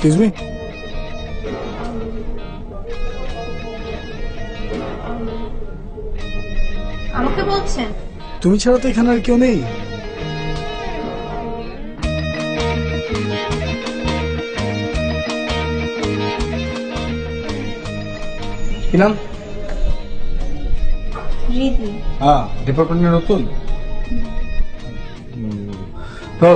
Excuse me, আমাকে বলছেন? তুমি ছাড়া তো এখানে আর কেউ নেই। কি নাম? রিদি। হ্যাঁ, ডিপার্টমেন্টে নতুন তো।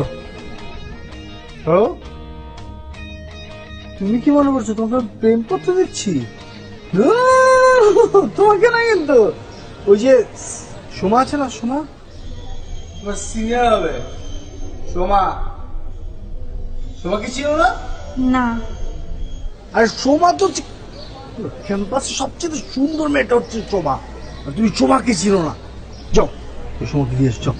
তুমি কি মনে করছো তোমাকে প্রেম পত্র দিচ্ছি? তোমাকে না, কিন্তু ওই যে সোমা আছে না, সোমা তোমার সিনিয়র হবে। সোমা, সোমা কি ছিল না? না। আর সোমা তো ক্যাম্পাসে সবচেয়ে সুন্দর মেয়েটা হচ্ছে সোমা, আর তুমি সোমাকে ছিল না। যাও সোমাকে দিয়ে এসছো।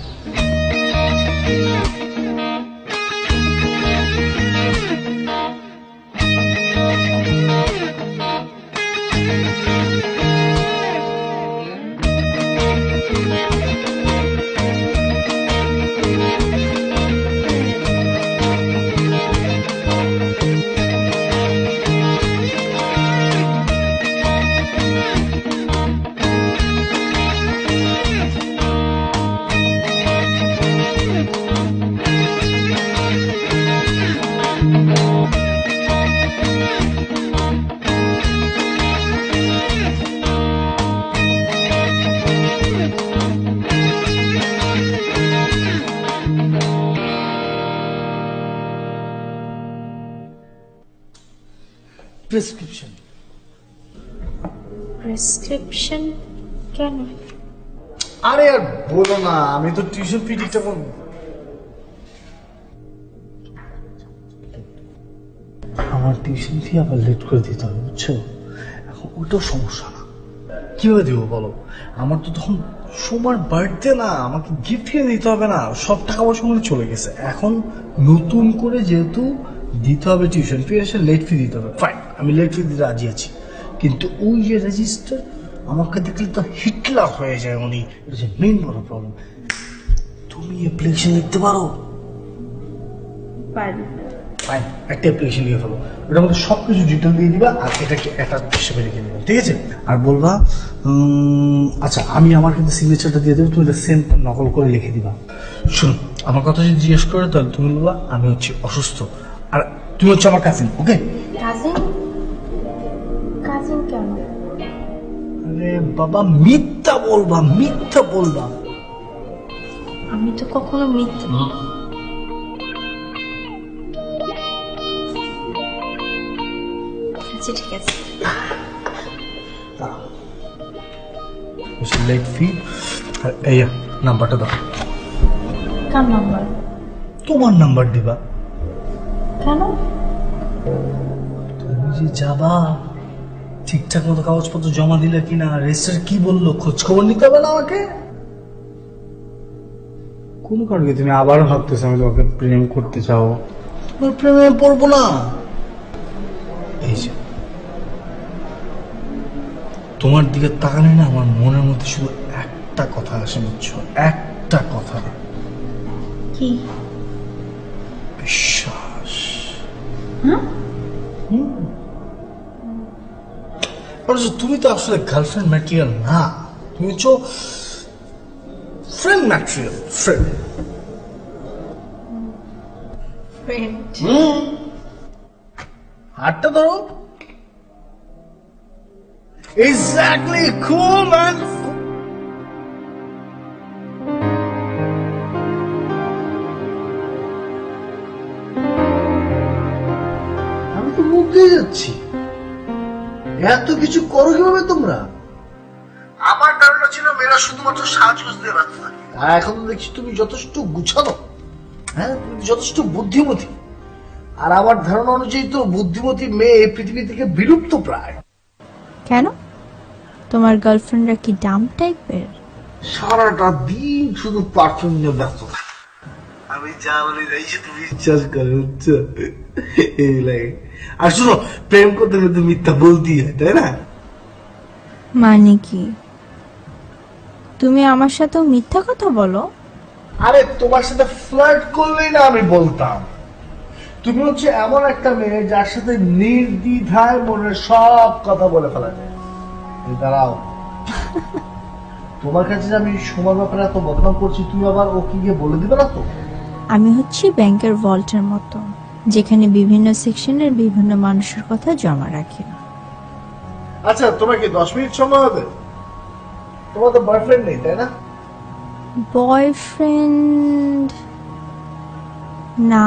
প্রেসক্রিপশন। প্রেসক্রিপশন কেন? আরে আর বলো না, আমি তো টিউশন ফি দিতে পারবো। আমার টিউশন ফি আবার লেট করে দিতে হবে, বুঝছো? এখন ওটাও সমস্যা না। কিভাবে দেবো বলো? আমার তো তখন সোমার বার্থডে না, আমাকে গিফট কিনে দিতে হবে না, সব টাকা পয়সা মনে চলে গেছে। এখন নতুন করে যেহেতু দিতে হবে টিউশন ফি, এসে লেট ফি দিতে হবে। ফাইন, আমি লেট ফি দিতে রাজি আছি, কিন্তু ওই যে রেজিস্টার আমাকে দেখলে তো হিটলার হয়ে যায় উনি। এটা যে মেইন বড় প্রবলেম। তুমি অ্যাপ্লিকেশন লিখতে পারো? পারি। ফাইন, একটা অ্যাপ্লিকেশন লিখে ফেলো, ওটার মধ্যে সবকিছু ডিটেল দিয়ে দিবা, আর এটাকে একটা হিসেবে লিখে দিবা, ঠিক আছে? আর বলবা আচ্ছা, আমি আমার কিন্তু সিগনেচারটা দিয়ে দেবো, তুমি এটা সেম নকল করে লিখে দিবা। শোনো, আমার কথা যদি জিজ্ঞেস করে তাহলে তুমি বলবা আমি হচ্ছে অসুস্থ, আর তুমি হচ্ছে আমার কাজিন, ওকে? কাজিন? কাজিন কেন? আরে বাবা, মিথ্যা বলবা, মিথ্যা বলবা। আমি তো কখনো মিথ্যা। আচ্ছা ঠিক আছে। লেট ফি, আর এই নাম্বারটা দাও। কার নাম্বার? তোমার নাম্বার দিবা। কেন? তুমি যে যাবা, ঠিকঠাক মতো কাগজপত্র জমা দিলে কিনা, রেজিস্টার কি বললো, খোঁজ খবর নিতে হবে না আমাকে? কোন কারণে তুমি আবারও ভাবতেছো আমি তোমাকে প্রেম করতে চাও? তোমার প্রেমে পড়বো না। এই যে তোমার দিকে তাকালে না, আমার মনের মধ্যে শুধু একটা কথা আসে, বুঝছো? একটা কথা, কি? বিশ্বাস। হ্যাঁ? তুমি তো আসলে গার্লফ্রেন্ড ম্যাটেরিয়াল না, তুমি হচ্ছে ফ্রেন্ড ম্যাটেরিয়াল। ফ্রেন্ড। ফ্রেন্ড? হাতটা ধরো। এক্স্যাক্টলি, কুল ম্যান। আমি তো মুখ দিয়ে যাচ্ছি, এত কিছু করো কিভাবে তোমরা? আমার ধারণা ছিল মেয়েরা শুধুমাত্র সাজগোজ দিয়ে ব্যস্ত থাকে, আর এখন তো দেখছি তুমি যথেষ্ট গুছানো। হ্যাঁ, তুমি যথেষ্ট বুদ্ধিমতী, আর আমার ধারণা অনুযায়ী তো বুদ্ধিমতী মেয়ে পৃথিবী থেকে বিলুপ্ত প্রায়। কেন? তোমার গার্লফ্রেন্ডরা কি ডাম টাইপের? সারাটা দিন শুধু পারফিউম নিয়ে ব্যস্ত থাকে। আমি যা বলি তাই সে তুমি বিশ্বাস করে, বুঝছো? এই লাগে। আর শুনো, প্রেম করতে গেলে তো মিথ্যা বলতেই হয়, তাই না? মানে কি? তুমি আমার সাথেও মিথ্যা কথা বলো? আরে তোমার সাথে ফ্লার্ট করলেই না আমি বলতাম, তুমি হচ্ছে এমন একটা মেয়ে যার সাথে নির্দ্বিধায় মনের সব কথা বলে ফেলা যায়। এই দাঁড়াও, তোমার কাছে যে আমি সময় ব্যাপারে এত বদনাম করছি, তুমি আবার ওকে গিয়ে বলে দিবে না তো? আমি হচ্ছি ব্যাংকের ভল্টের মতো, যেখানে বিভিন্ন সেকশনের বিভিন্ন মানুষের কথা জমা রাখে। আচ্ছা, তোমার কি 10 মিনিট সময় হবে? তোমার তো বয়ফ্রেন্ড নেই, তাই না? বয়ফ্রেন্ড না,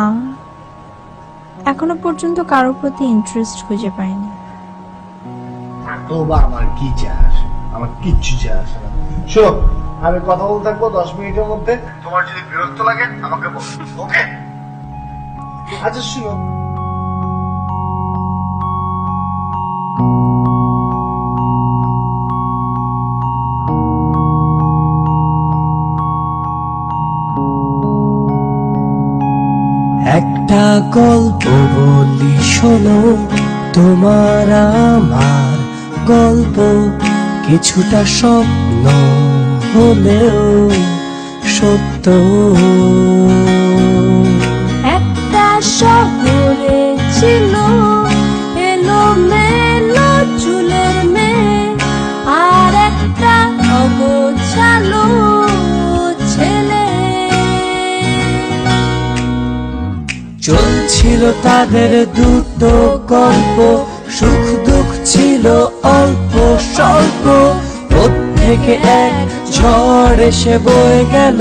এখনো পর্যন্ত কারোর প্রতি ইন্টারেস্ট খুঁজে পাইনি। তো বা আমার কি চায় আসে, আমার কিচ্ছু চায় আসে না। শোনো, আমি কথা বলতে থাকবো 10 মিনিটের মধ্যে। তোমার যদি বিরক্ত লাগে আমাকে বলো, ওকে? আচ্ছা শুনো, একটা গল্প বলি শোনো, তোমার আমার গল্প কিছুটা স্বপ্ন হলেও সত্য। একটা শহরে ছিল এলো মেলো চুলের মেয়ে, আর একটা অগোছালো ছেলে। চলছিল তাদের দুটো গল্প, সুখ দুঃখ ছিল অল্প স্বল্প, প্রত্যেকে এক ঝড় এসে বয়ে গেল।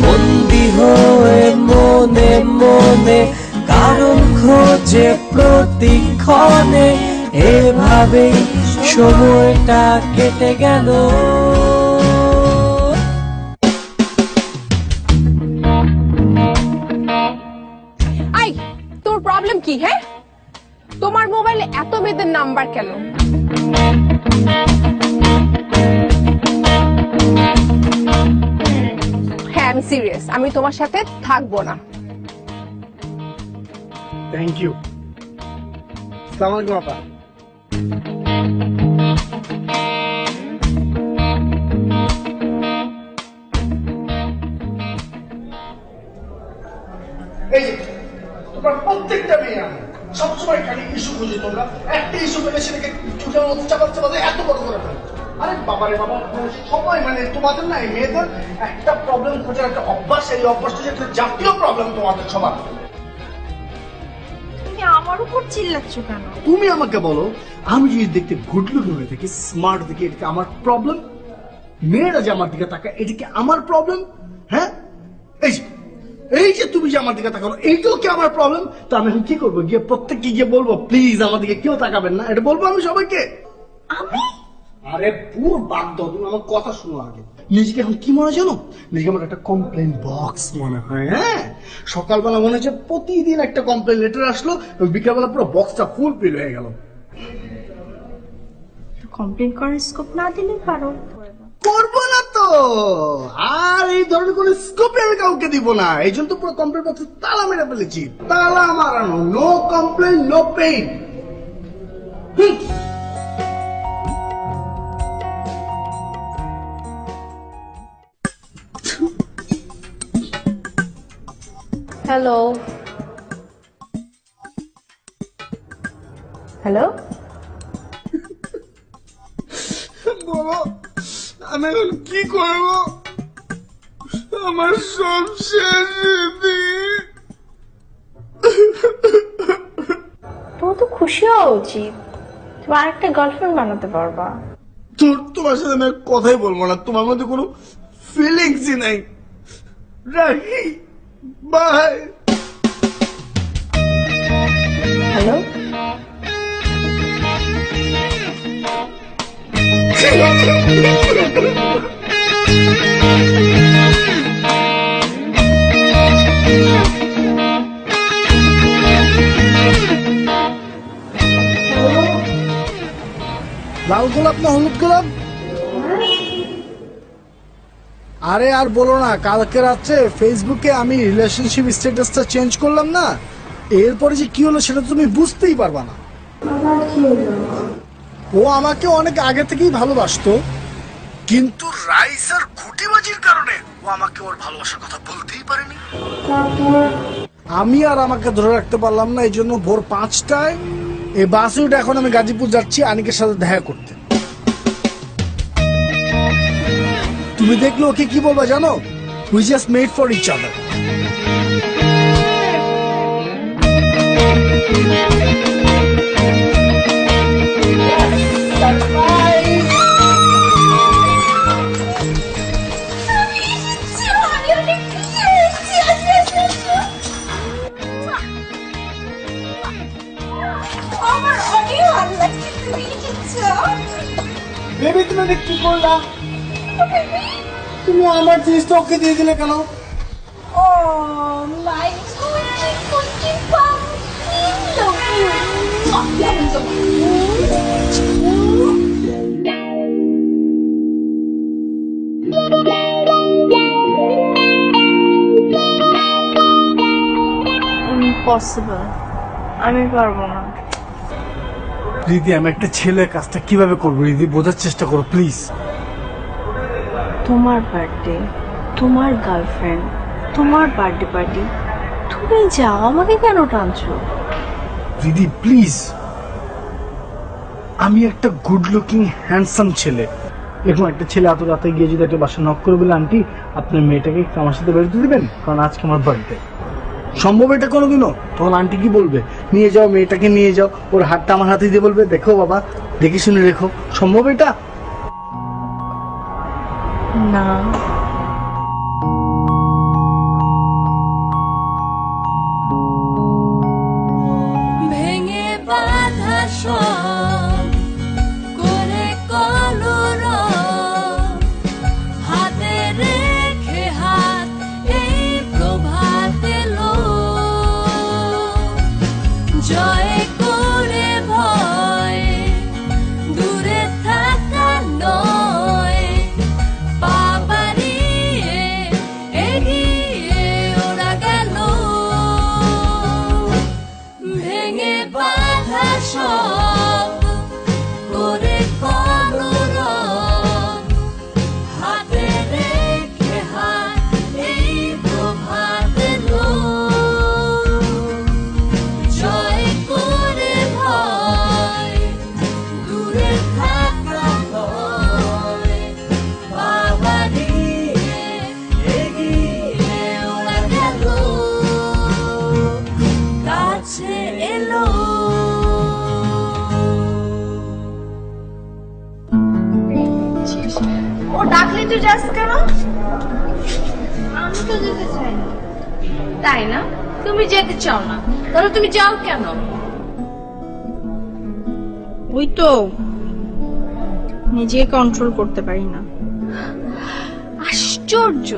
বন্দি হয়ে মনে মনে কারণ খোঁজে প্রতিক্ষণে, এভাবেই সময়টা কেটে গেল। আই, তোর প্রবলেম কি? হ্যাঁ, তোমার মোবাইলে এত মেয়েদের নাম্বার কেন? হ্যাঁ, আমি সিরিয়াস, আমি তোমার সাথে থাকবো না। Thank you. আসসালামু আলাইকুম আপা। এই যে তোমরা প্রত্যেকটা মেয়ে সবসময় খালি ইস্যু খুঁজে, তোমরা একটা ইস্যু পেলে সেটাকে চুটার মতো চাপাতে চাপাতে এত বড় করে ফেলো। আরে বাবারে বাবা, সময় মানে তোমাদের না, এই মেয়েদের একটা প্রবলেম খোঁজার একটা অভ্যাস, এই অভ্যাসটা যে একটা জাতীয় প্রবলেম তোমাদের সবার। তুমি আমার উপর চিল্লাচ্ছ কেন? তুমি আমাকে বলো, আমি যদি দেখতে গুড লুকিং হয়ে থাকি, স্মার্ট দেখি, এটা কি আমার প্রবলেম? মেয়েরা যে আমার দিকে তাকায়, এটা কি আমার প্রবলেম? হ্যাঁ, এই যে তুমি যে আমার দিকে তাকানো, এইটাও কি আমার প্রবলেম? তো আমি এখন কি করবো? গিয়ে প্রত্যেককে গিয়ে বলবো প্লিজ আমার দিকে কেউ তাকাবেন না, এটা বলবো আমি সবাইকে? আমি? আরে পুরো বাদ দাও, তুমি আমার কথা শুনো আগে। নিজেকে এখন কি মনে হয় জানো? নিজেকে আমার একটা কমপ্লেন বক্স মনে হয়। হ্যাঁ, সকালবেলা মনে হচ্ছে প্রতিদিন একটা কমপ্লেন লেটার আসলো, বিকালবেলা পুরো বক্সটা ফুল ফিল হয়ে গেল। কমপ্লেন করার স্কোপ না দিলে পারো। করবো না তো, আর এই ধরনের কোন স্কোপে আমি কাউকে দিব না। এই জন্য তো পুরো কমপ্লেন বক্সে তালা মেরে ফেলেছি। তালা মারানো, no complain no pain. Hello hello, বলো আমি এখন কি করবো? আমার সব শেষ। তোমার তো খুশি হওয়া উচিত, তুমি আরেকটা গার্লফ্রেন্ড বানাতে পারবা। তোমার সাথে আমি আর কথাই বলবো না, তোমার মধ্যে কোনো ফিলিংসই নাই। রাখি, বাই। হ্যালো, লাল গোলাপ না হলুদ গোলাপ? আরে আর বলো না, কালকে রাত্রে ফেসবুকে আমি রিলেশনশিপ স্ট্যাটাসটা চেঞ্জ করলাম না, এরপরে যে কি হলো সেটা তুমি বুঝতেই পারবা না। ও আমাকে অনেক আগে থেকেই ভালোবাসতো, কিন্তু রাইস আর খুঁটি বাজির কারণে ও আমাকে ওর ভালোবাসার কথা বলতেই পারেনি। আমি আর আমাকে ধরে রাখতে পারলাম না, এই জন্য ভোর 5টায় এই বাসে উঠে এখন আমি গাজীপুর যাচ্ছি আনিকের সাথে দেখা করতে। তুমি দেখলে ওকে কি বলবা জানো? We just made for each other. Baby তুমি কি করলা? তুমি আমার জিনিসটা ওকে দিয়ে দিলে কেন? ইম্পসিবল, আমি পারবো না। রিদি, আমি একটা ছেলে, কাজটা কিভাবে করবো? রিদি, বোঝার চেষ্টা করো প্লিজ। তোমার বার্থডে, তোমার গার্লফ্রেন্ড, তোমার বার্থডে পার্টি, তুমি যাও, আমাকে কেন টানছো? রিদি প্লিজ, আমি একটা গুড লুকিং হ্যান্ডসাম ছেলে, এরকম একটা ছেলে এত রাতে গিয়ে যদি একটা বাসা নক করে বলে আন্টি আপনার মেয়েটাকে একটু আমার সাথে বেরোতে দিবেন, কারণ আজকে আমার বার্থডে, সম্ভব এটা কোনোদিনও? তখন আন্টি কি বলবে? নিয়ে যাও মেয়েটাকে, নিয়ে যাও, ওর হাতটা আমার হাতে দিয়ে বলবে দেখো বাবা দেখে শুনে রেখো, সম্ভব এটা? না, ভেঙে বাঁধা সব করে কলরব, হাতে রেখে হাত এই প্রভাত এলো, জয় করে ভয় দূরে থাকা নয়, পা বাড়িয়ে এগিয়ে ওরা গেল, ভেঙে বাঁধা সব করে কলরব, হাতে রেখে হাত এই প্রভাত এলো, জয় করে ভয় দূরে থাকা নয়, পা বাড়িয়ে এগিয়ে ওরা গেল, কাছে এলো। ও ডাকলে তুই যাস কেন? আমি তো যেতে চাই না। তাই না? তুমি যেতে চাও না, তাহলে তুমি যাও কেন? ওই তো নিজে কন্ট্রোল করতে পারি না। আশ্চর্য,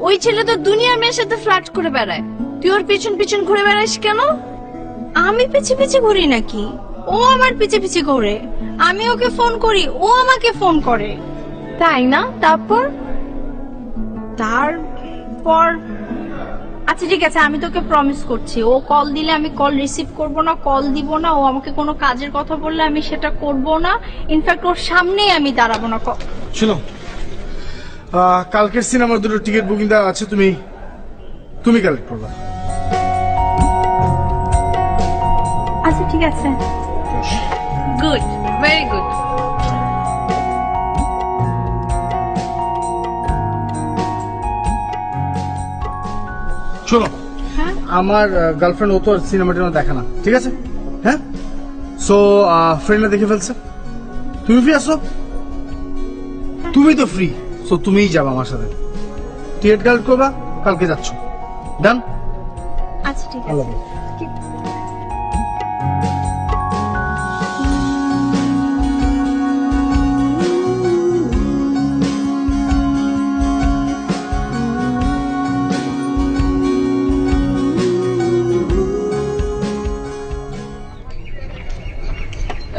ওই ছেলে তো দুনিয়ার মেয়ের সাথে ফ্লার্ট করে বেড়ায়, তুই ওর পিছন পিছন ঘুরে বেড়াস কেন? আমি পিছে পিছে ঘুরি নাকি? ও আমার পিছে পিছে ঘুরে। আমি ওকে ফোন করি, ও আমাকে ফোন করে। তাই না? তারপর? তারপর আচ্ছা ঠিক আছে, আমি তোকে প্রমিস করছি, ও কল দিলে আমি কল রিসিভ করব না, কল দিব না, ও আমাকে কোনো কাজের কথা বললে আমি সেটা করব না, ইনফ্যাক্ট ওর সামনেই আমি দাঁড়াবো না। শোনো, কালকের সিনেমার দুটো টিকিট বুকিং দেওয়া আছে, তুমি কালেক্ট করবা। আচ্ছা ঠিক আছে। Good, very good. শোনো, আমার গার্লফ্রেন্ড ও তো সিনেমাটা দেখা না, ঠিক আছে? হ্যাঁ, সো ফ্রেন্ডরা দেখে ফেলছে, তুমি ফ্রি আসো? তুমি তো ফ্রি, সো তুমিই যাবা আমার সাথে, টিকিট কালেক্ট করবা, কালকে যাচ্ছ। ডান? আচ্ছা ঠিক আল্লাহ আছে।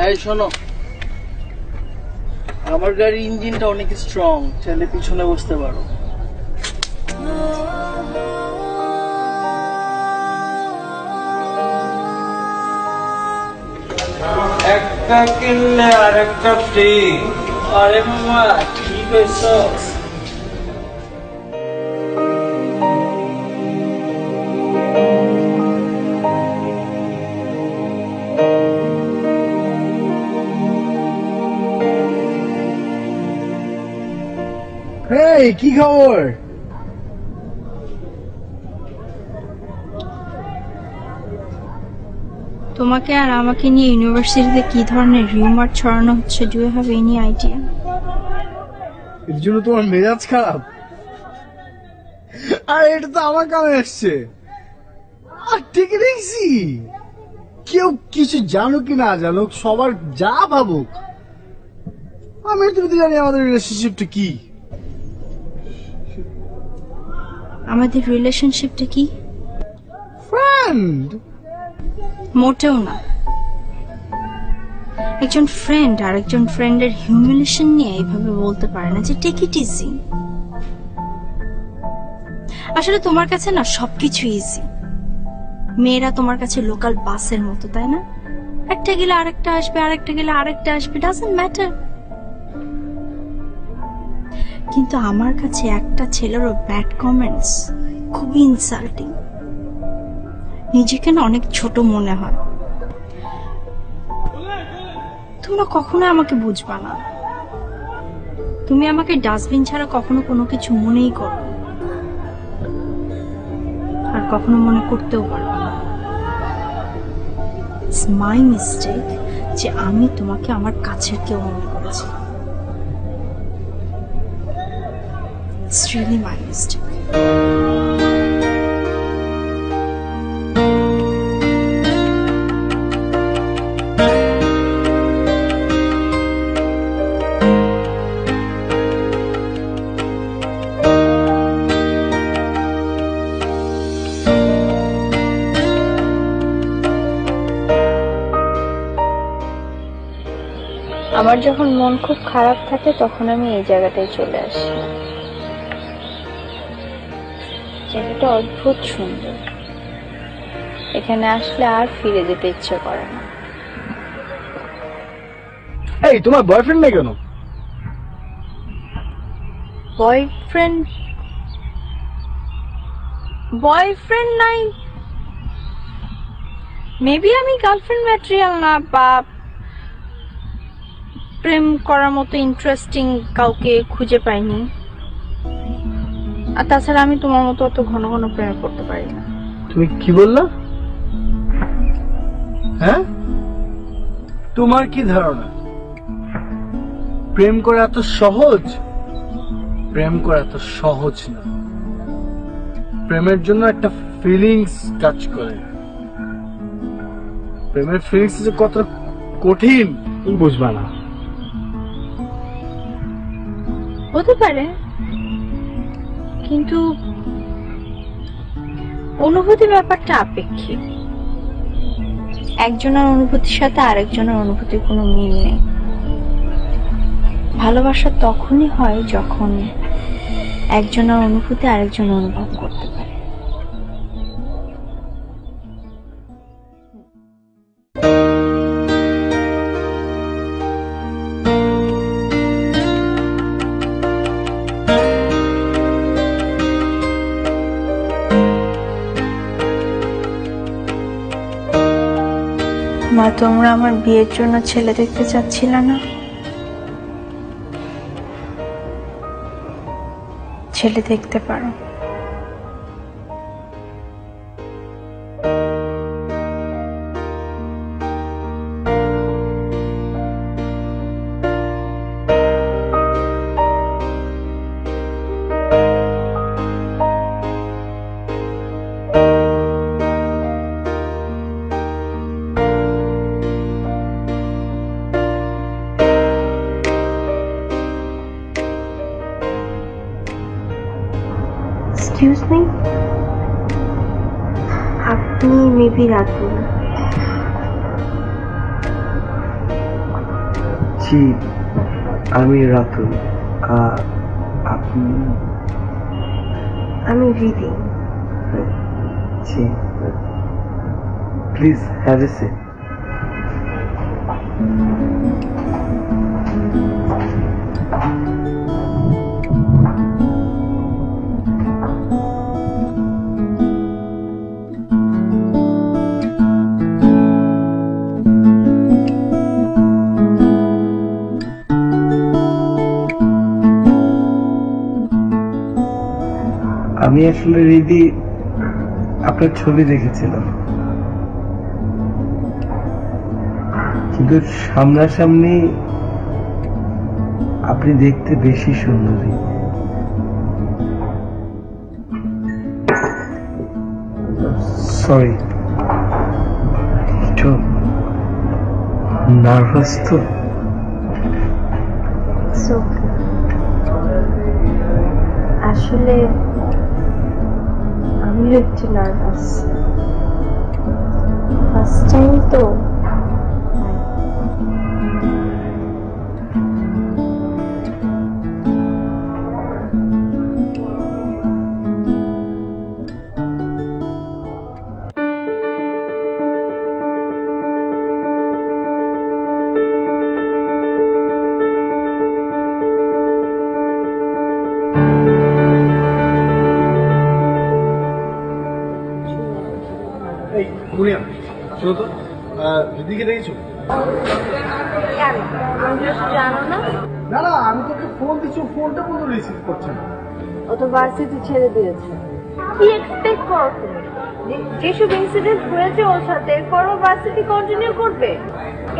এই শোনো, আমার গাড়ির ইঞ্জিনটা অনেক স্ট্রং, চাইলে পিছনে বসতে পারো। একটা কিনলে আর একটা ফ্রি। আরে মামা কি কইছস? এই কি খবর? তোমাকে আর আমাকে নিয়ে ইউনিভার্সিটিতে কি ধরনের রিউমার ছড়ানো হচ্ছে, do you have any idea? এর জন্য তোমার মেজাজ খারাপ? আর এটা তো আমার কানে আসছে। আর ঠিকই দেখছি, কেউ কিছু জানুক কি না জানুক, সবার যা ভাবুক, আমি তুমি তো জানি আমাদের রিলেশনশিপটা কি। আমাদের রিলেশনশিপটা কি? ফ্রেন্ড। মোটেও না। একজন ফ্রেন্ড আর একজন ফ্রেন্ডের হিউমিলেশন নিয়ে এইভাবে বলতে পারে না যে টেক ইট ইজি। আসলে তোমার কাছে না সবকিছু ইজি। মেয়েরা তোমার কাছে লোকাল বাসের মতো, তাই না? একটা গেলে আরেকটা আসবে, আরেকটা গেলে আরেকটা আসবে, ডাজন্ট ম্যাটার। কিন্তু আমার কাছে একটা ছেলেরও ব্যাড কমেন্টস খুবই ইনসাল্টিং। নিজেকে না অনেক ছোট মনে হয়। তোমরা কখনো আমাকে বুঝবা না। তুমি আমাকে ডাস্টবিন ছাড়া কখনো কোনো কিছু মনেই করো না। আর কখনো মনে করতেও পারো না। ইটস মাই মিস্টেক যে আমি তোমাকে আমার কাছের কেউ মনে করেছি। It's really my mistake. আমার যখন মন খুব খারাপ থাকে তখন আমি এই জায়গাটায় চলে আসি। জায়গাটা অদ্ভুত সুন্দর। এখানে আসলে আর ফিরে যেতে ইচ্ছে করে না। এই তোমার বয়ফ্রেন্ড নেই কেন? বয়ফ্রেন্ড বয়ফ্রেন্ড নাই। মেবি আমি গার্লফ্রেন্ড ম্যাটেরিয়াল না, বা প্রেম করার মতো ইন্টারেস্টিং কাউকে খুঁজে পাইনি। আর তাছাড়া আমি তোমার মতো অত ঘন ঘন প্রেমে পড়তে পারি না। তুমি কি বললা? হ্যাঁ, তোমার কি ধারণা প্রেম করা এত সহজ? প্রেম করা এত সহজ না। প্রেমের জন্য একটা ফিলিংস কাজ করে। প্রেমের ফিলিংস যে কত কঠিন তুমি বুঝবা না। হতে পারে, কিন্তু অনুভূতি ব্যাপারটা আপেক্ষিক। একজনের অনুভূতির সাথে আরেকজনের অনুভূতির কোনো মিল নেই। ভালোবাসা তখনই হয় যখন একজনের অনুভূতি আরেকজন অনুভব করতে পারে। মা, তোমরা আমার বিয়ের জন্য ছেলে দেখতে চাচ্ছিলে না? ছেলে দেখতে পারো। এক্সকিউজ মি, আপনি মেবি রাতুল? জি, আমি রাতুল। আপনি? আমি রিদি। জি, প্লিজ হ্যাভ এ সিট। আমি আসলে রিদি আপনার ছবি দেখেছিলাম, কিন্তু সামনাসামনি আপনি দেখতে বেশি সুন্দরী। সরি, একটু নার্ভাস তো। আসলে আমিও একটু নার্ভাস, ফার্স্ট টাইম তো। এই কুরিয়ান, শোনো তো, দিদিকে দেখেছো? কেন জানো না? না না, আমি তোকে ফোন দিচ্ছি, ফোনটা পর্যন্ত রিসিভ করছে না। ও তো ভার্সিটি ছেড়ে দিয়েছে। কি এক্সপেক্ট করো তুমি? যেসব ইনসিডেন্ট হয়েছে ওর সাথে, এরপরও ভার্সিটি কন্টিনিউ করবে?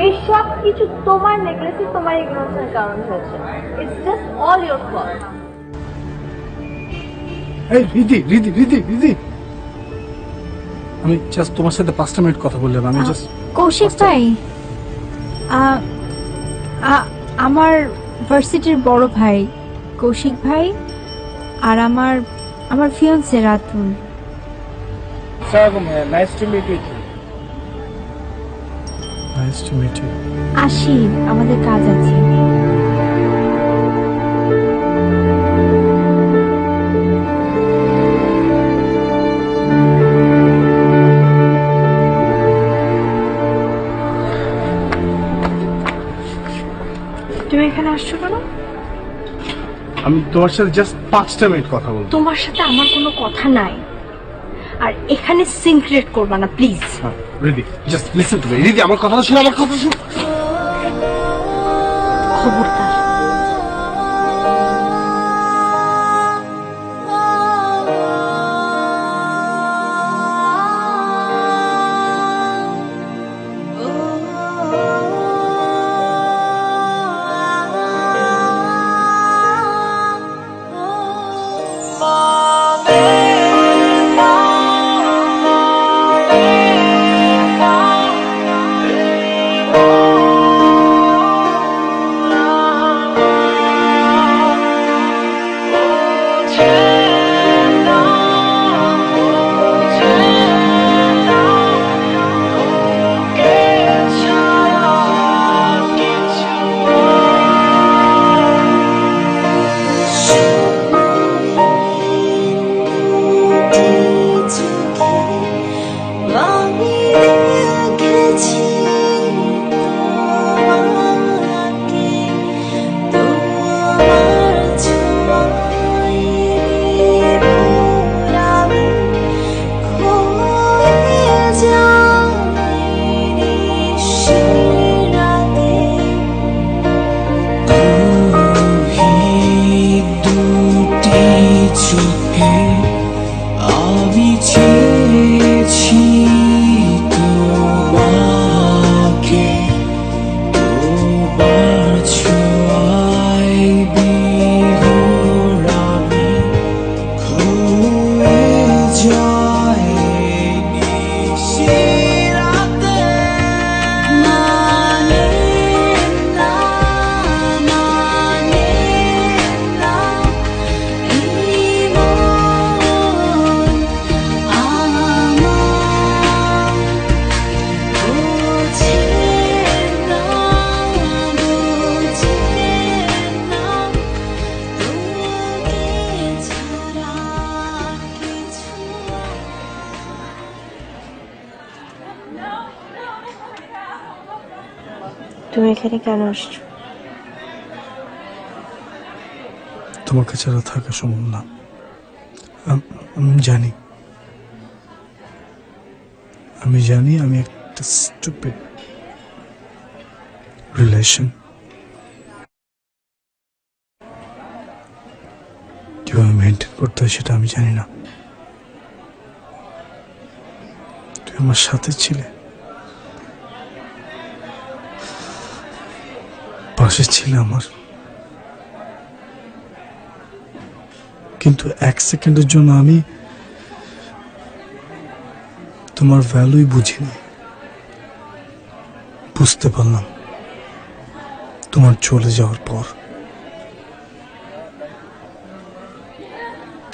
এই সব কিছু তোমার নেগলেসি, তোমার ইগনোরেন্সের কারণে হয়েছে। It's just all your fault. এই রিদি রিদি রিদি রিদি, আমি জাস্ট তোমার সাথে 5 মিনিট কথা বললাম। আমি জাস্ট কৌশিক ভাই, আমার ভার্সিটির বড় ভাই কৌশিক ভাই, আর আমার fiance Ratul. Nice to meet you. Nice to meet you. আসি, আমাদের কাজ আছে। তুমি এখানে আসছো কেন? আমি তোমার সাথে জাস্ট 5 মিনিট কথা বলবো। তোমার সাথে আমার কোনো কথা নাই, আর এখানে সিনক্রেট করবা না please. Ridi, just listen to me. Ridi, আমার কথা শোনো, আমার কথা শোনো। খবরদার। তুমি এখানে কেন আসছো? তোমাকে ছাড়া থাকা সম্ভব না। আমি জানি আমি একটা স্টুপিড রিলেশন। কিভাবে মেনটেন করতে হয় সেটা আমি জানি না। আমার সাথে ছিলে, পাশে ছিলে আমার, কিন্তু 1 সেকেন্ডের জন্য আমি তোমার ভ্যালুই বুঝিনি। বুঝতে পারলাম তোমার চলে যাওয়ার পর।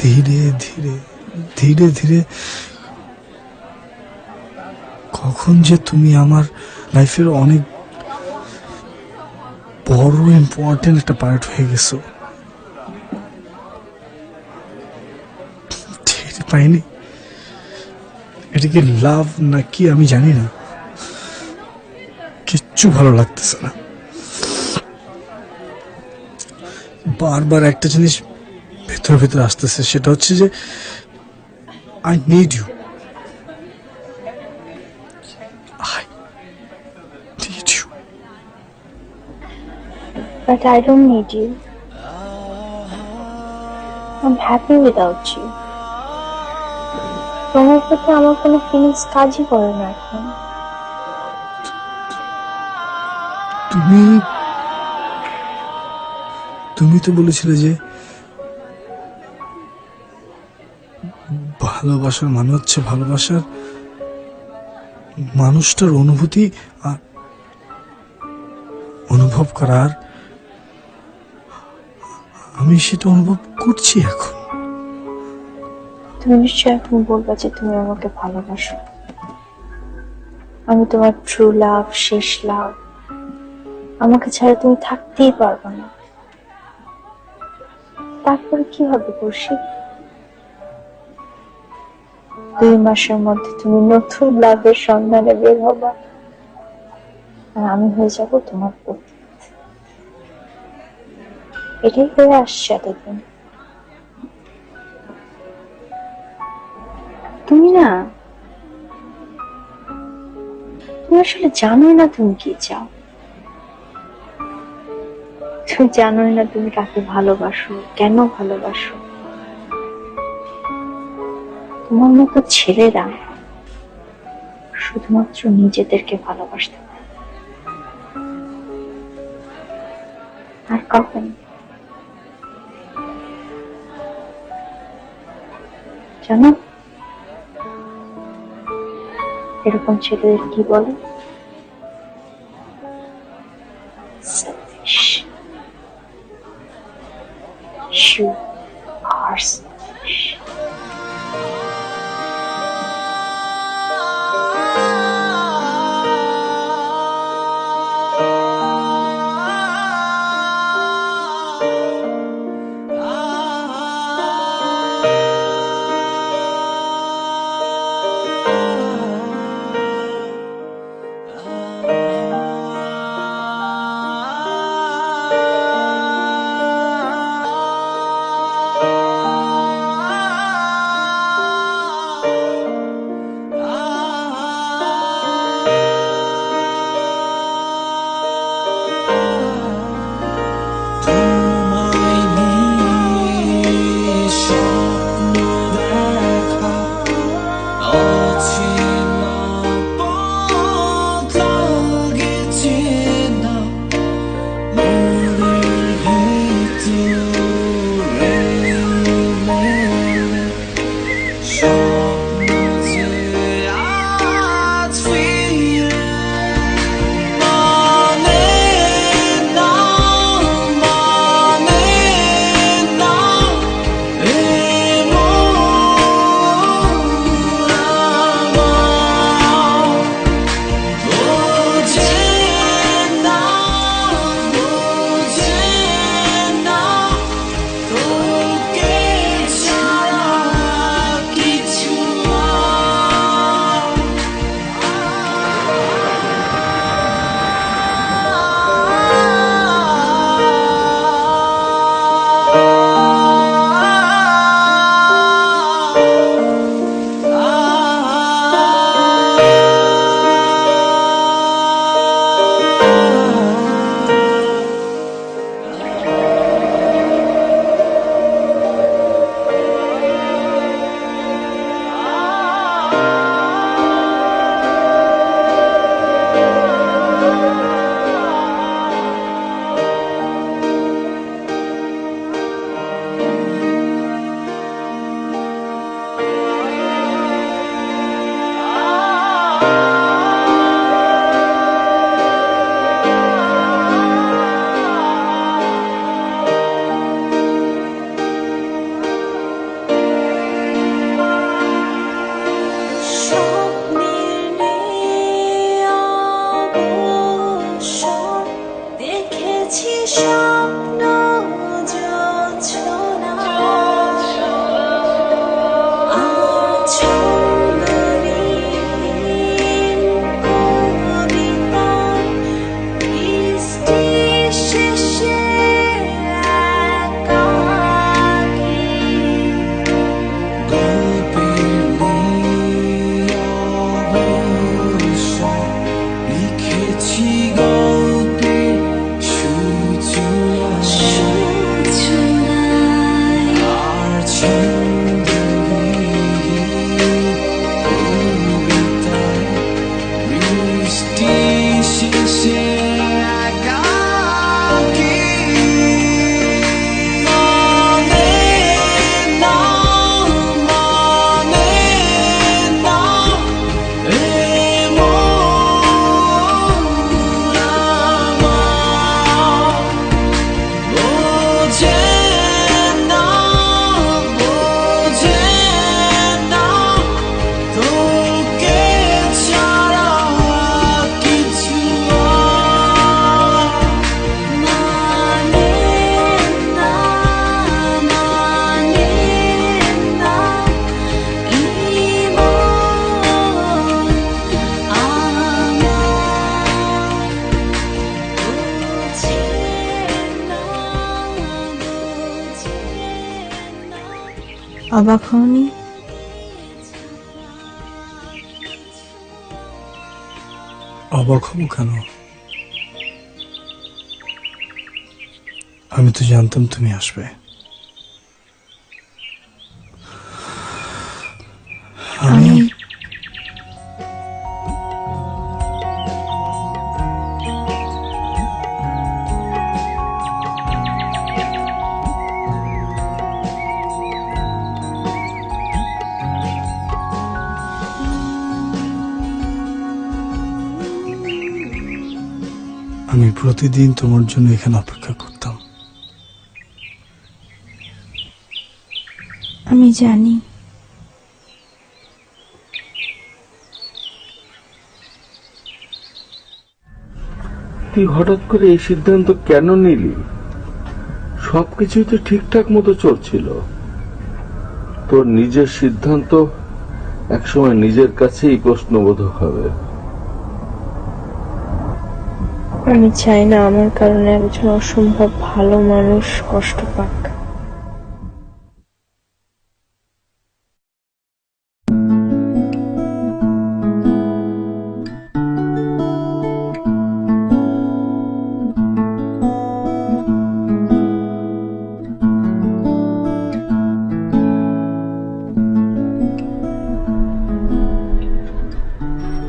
ধীরে ধীরে ধীরে ধীরে কখন যে তুমি আমার লাইফের অনেক বড় ইম্পর্টেন্ট একটা পার্ট হয়ে গেছো, টের পাইনি। এটাকে লাভ নাকি আমি জানি না, কিচ্ছু ভালো লাগতেছে না। বারবার একটা জিনিস ভেতরে ভেতরে আসতেছে, সেটা হচ্ছে যে I need you, I need you. But I don't need you. I'm happy without you. তোমার প্রতি আমার কোনো ফিলিংস কাজই করে না এখন। তুমি তুমি তো বলেছিলে যে ভালোবাসার মানে হচ্ছে ভালোবাসার মানুষটার অনুভূতি আর অনুভব করার। আমি সেটা অনুভব করছি এখন। তুমি নিশ্চয়ই এখন বলবা যে তুমি আমাকে ভালোবাসো, আমি তোমার ট্রু লাভ, শেষ লাভ। আমাকে ছাড়া তুমি থাকতেই পারবে না। তারপরে কি হবে কৌশিক? 2 মাসের মধ্যে তুমি নতুন লাভের সন্ধানে বের হবা, আর আমি হয়ে যাব তোমার পতি। এটাই হয়ে আসছে এতদিন। তুমি আসলে জানোই না তুমি কি চাও। তুমি জানোই না তুমি কাকে ভালোবাসো, কেন ভালোবাসো। তোমার মতো ছেলেরা শুধুমাত্র নিজেদেরকে ভালোবাসতে পারে, আর কাউকে না। জানো এরকম ছেলেদের কি বলে? Selfish. You are selfish. স্বপ্ন জোছনা আর ছন্দহীন কবিতা বৃষ্টি শেষে একাকী লিখেছি গল্পে সূচনায় আর ছন্দহীন বৃষ্টি শেষে একাকী মানে না বোঝে না তোকে ছাড়া কিছু মানে না ইমন আমার বোঝে না অবাক হওনি? অবাক হবো কেন? আমি তো জানতাম তুমি আসবে। আমি আমি প্রতিদিন তোমার জন্য এখানে অপেক্ষা করতাম। আমি জানি। তুই হঠাৎ করে এই সিদ্ধান্ত কেন নিলি? সবকিছুই তো ঠিকঠাক মতো চলছিল। তোর নিজের সিদ্ধান্ত একসময় নিজের কাছেই প্রশ্নবোধক হবে। আমি চাই না আমার কারণে একজন অসম্ভব ভালো মানুষ কষ্ট পাক।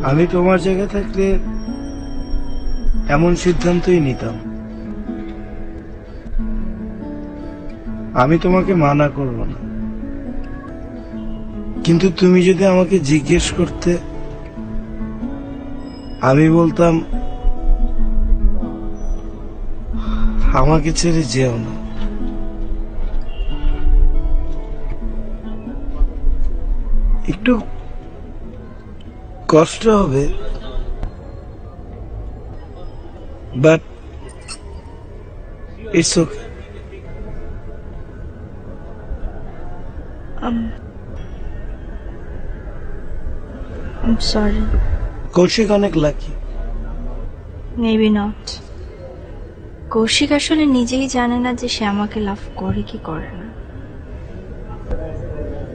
আমি তোমার জায়গায় থাকলে এমন সিদ্ধান্তই নিতাম। আমি তোমাকে মানা করব না, কিন্তু তুমি যদি আমাকে জিজ্ঞেস করতে, আমি বলতাম আমাকে ছেড়ে যেও না। একটু কষ্ট হবে, but it's okay. I'm sorry. Kaushik অনেক লাকি। Maybe not. কৌশিক আসলে নিজেই জানে না যে সে আমাকে লাভ করে কি করে না।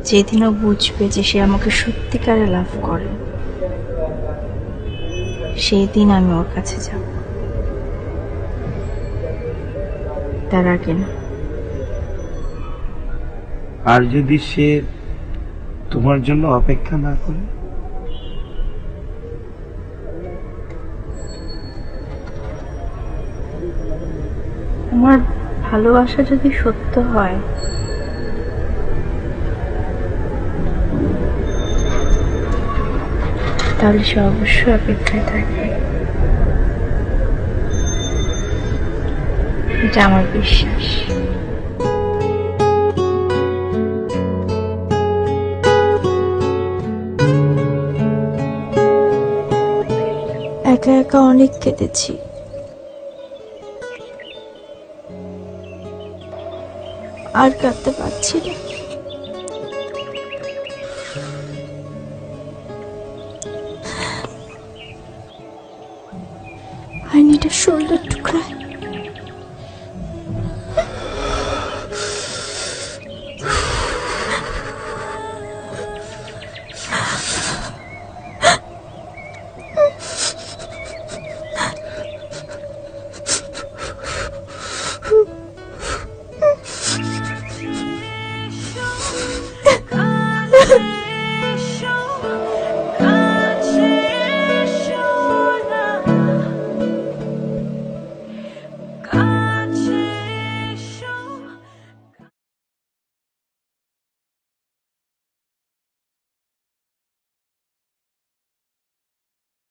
যেদিনও বুঝবে যে সে আমাকে সত্যিকারে লাভ করে, সেই দিন আমি ওর কাছে যাব, তার আগে না। আর যদি সে তোমার জন্য অপেক্ষা না করে? আমার ভালোবাসা যদি সত্য হয়, তাহলে সে অবশ্যই অপেক্ষায় থাকবে। এটা আমার বিশ্বাস। একা একা অনেক কেঁদেছি, আর কাঁদতে পারছি না। I need a shoulder to cry.